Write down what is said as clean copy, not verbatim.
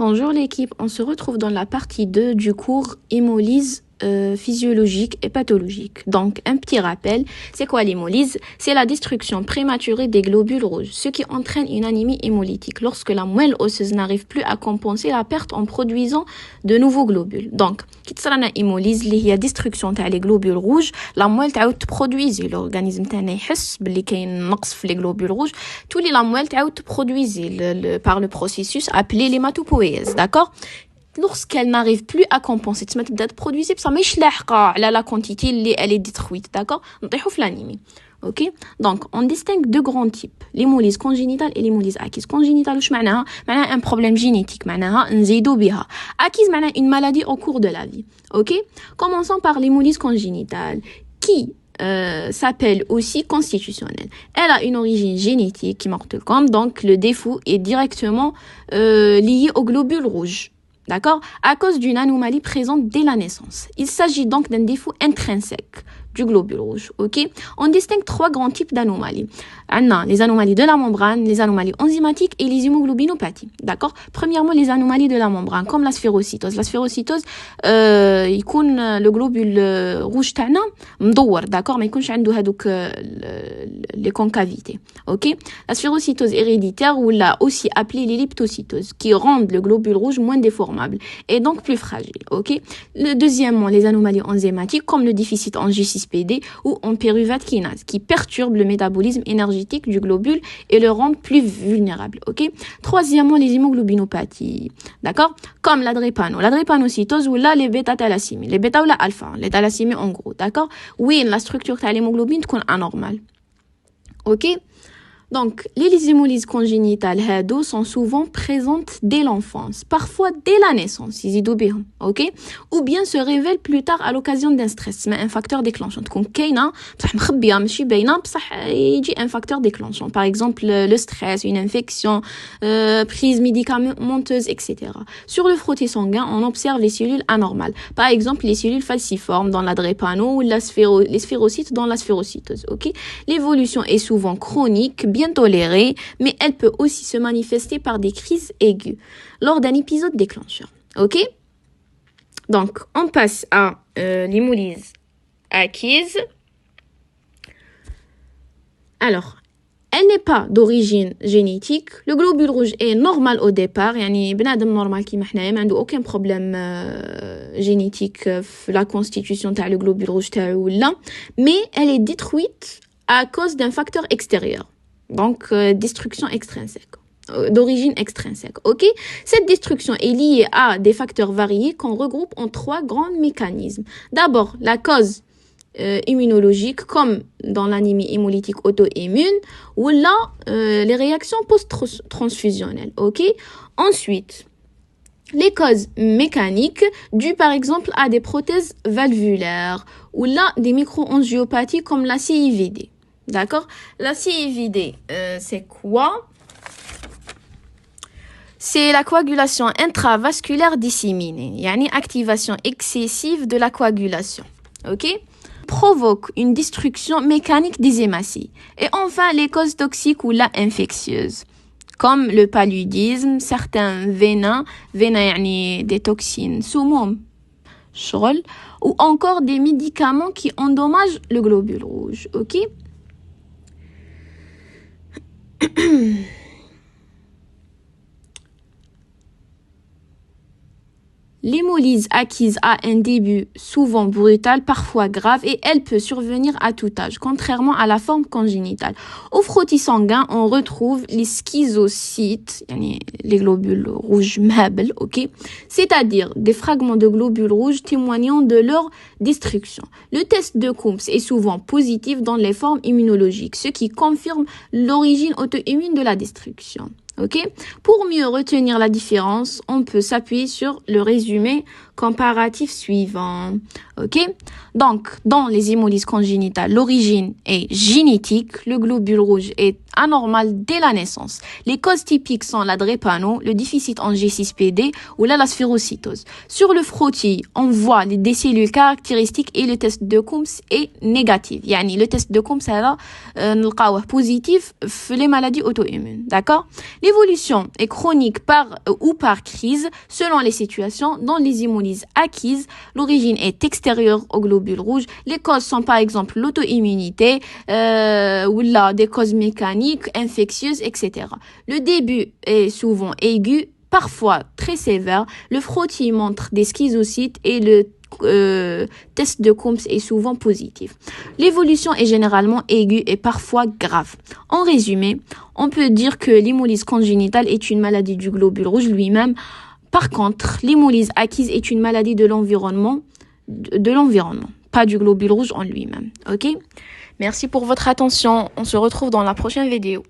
Bonjour l'équipe, on se retrouve dans la partie 2 du cours hémolyse physiologique et pathologique. Donc, un petit rappel, c'est quoi l'hémolyse? C'est la destruction prématurée des globules rouges, ce qui entraîne une anémie hémolytique lorsque la moelle osseuse n'arrive plus à compenser la perte en produisant de nouveaux globules. Donc, qui تصرنا hémolyse اللي هي destruction تاع les globules rouges, la moelle تعاود تبرودويزي l'organisme تاعنا يحس باللي كاين نقص في les globules rouges, تولي la moelle تعاود تبرودويزي par le processus appelé l'hématopoïèse, d'accord? Lorsqu'elle n'arrive plus à compenser, tu vas te produire, ça مش لاحقة على la quantité اللي elle est détruite, d'accord? نطيحوا في l'anémie. Ok, donc on distingue deux grands types, l'hémolyse congénitale et l'hémolyse acquise. Congénitale وش معناها؟ معناها un problème génétique, معناها نزيدوا بها. Acquise معناها une maladie au cours de la vie. Ok, commençons par l'hémolyse congénitale qui s'appelle aussi constitutionnelle. Elle a une origine génétique qui marque comme, donc le défaut est directement lié aux globules rouges. D'accord? À cause d'une anomalie présente dès la naissance. Il s'agit donc d'un défaut intrinsèque du globule rouge, ok? On distingue trois grands types d'anomalies. Les anomalies de la membrane, les anomalies enzymatiques et les hémoglobinopathies, d'accord? Premièrement, les anomalies de la membrane, comme la sphérocytose. La sphérocytose, le globule rouge تاعنا مدور, d'accord? ما يكونش عنده هذوك les concavités, ok? La sphérocytose héréditaire, ou là aussi appelée l'elliptocytose, qui rendent le globule rouge moins déformable et donc plus fragile, ok? Deuxièmement, les anomalies enzymatiques, comme le déficit en G6PD ou en pyruvate kinase, qui perturbent le métabolisme énergétique du globule et le rendent plus vulnérable, ok? Troisièmement, les hémoglobinopathies, d'accord? Comme la drépanocytose ou là les bêta-thalassémies, les bêta ou la alpha, les thalassémies en gros, d'accord? Oui, la structure de l'hémoglobine est anormale, ok? Donc, les hémolyses congénitales sont souvent présentes dès l'enfance, parfois dès la naissance, ok? Ou bien se révèlent plus tard à l'occasion d'un stress, mais un facteur déclenchant. Un facteur déclenchant. Par exemple, le stress, une infection, prise médicamenteuse, etc. Sur le frottis sanguin, on observe les cellules anormales. Par exemple, les cellules falciformes dans la drépano ou les sphérocytes dans la sphérocytose, ok? L'évolution est souvent chronique, bien tolérée, mais elle peut aussi se manifester par des crises aiguës lors d'un épisode déclencheur. Ok? Donc, on passe à l'hémolyse acquise. Alors, elle n'est pas d'origine génétique. Le globule rouge est normal au départ. يعني بنادم normal كيما حنايا ما عنده aucun problème génétique في la constitution تاع le globule rouge تاعو ولا, mais elle est détruite à cause d'un facteur extérieur. Donc, destruction extrinsèque, d'origine extrinsèque, ok? Cette destruction est liée à des facteurs variés qu'on regroupe en trois grands mécanismes. D'abord, la cause immunologique, comme dans l'anémie hémolytique auto-immune, ou là, les réactions post-transfusionnelles, ok? Ensuite, les causes mécaniques dues par exemple à des prothèses valvulaires, ou là, des microangiopathies comme la CIVD. D'accord? La CIVD, c'est quoi? C'est la coagulation intravasculaire disséminée, yani activation excessive de la coagulation. Ok? Provoque une destruction mécanique des hématies. Et enfin, les causes toxiques ou la infectieuses, comme le paludisme, certains vénins, yani des toxines, سموم, شغل, ou encore des médicaments qui endommagent le globule rouge. Ok? L'hémolyse acquise a un début souvent brutal, parfois grave, et elle peut survenir à tout âge, contrairement à la forme congénitale. Au frottis sanguin, on retrouve les schizocytes, les globules rouges mâbles, ok? C'est-à-dire des fragments de globules rouges témoignant de leur destruction. Le test de Coombs est souvent positif dans les formes immunologiques, ce qui confirme l'origine auto-immune de la destruction. Ok? Pour mieux retenir la différence, on peut s'appuyer sur le résumé comparatif suivant. Ok? Donc, dans les hémolyses congénitales, l'origine est génétique, le globule rouge est anormal dès la naissance. Les causes typiques sont la drépano, le déficit en G6PD ou la sphérocytose. Sur le frottis, on voit des cellules caractéristiques et le test de Coombs est négatif. Yani, le test de Coombs est positif pour les maladies auto-immunes. D'accord? L'évolution est chronique ou par crise selon les situations. Dans les hémolyses acquises, l'origine est extérieure aux globules rouges. Les causes sont par exemple l'auto-immunité ou des causes mécaniques, infectieuses, etc. Le début est souvent aigu, parfois très sévère. Le frottis montre des schizocytes et le test de Coombs est souvent positif. L'évolution est généralement aiguë et parfois grave. En résumé, on peut dire que l'hémolyse congénitale est une maladie du globule rouge lui-même. Par contre, l'hémolyse acquise est une maladie de l'environnement, pas du globule rouge en lui-même. Ok? Merci pour votre attention. On se retrouve dans la prochaine vidéo.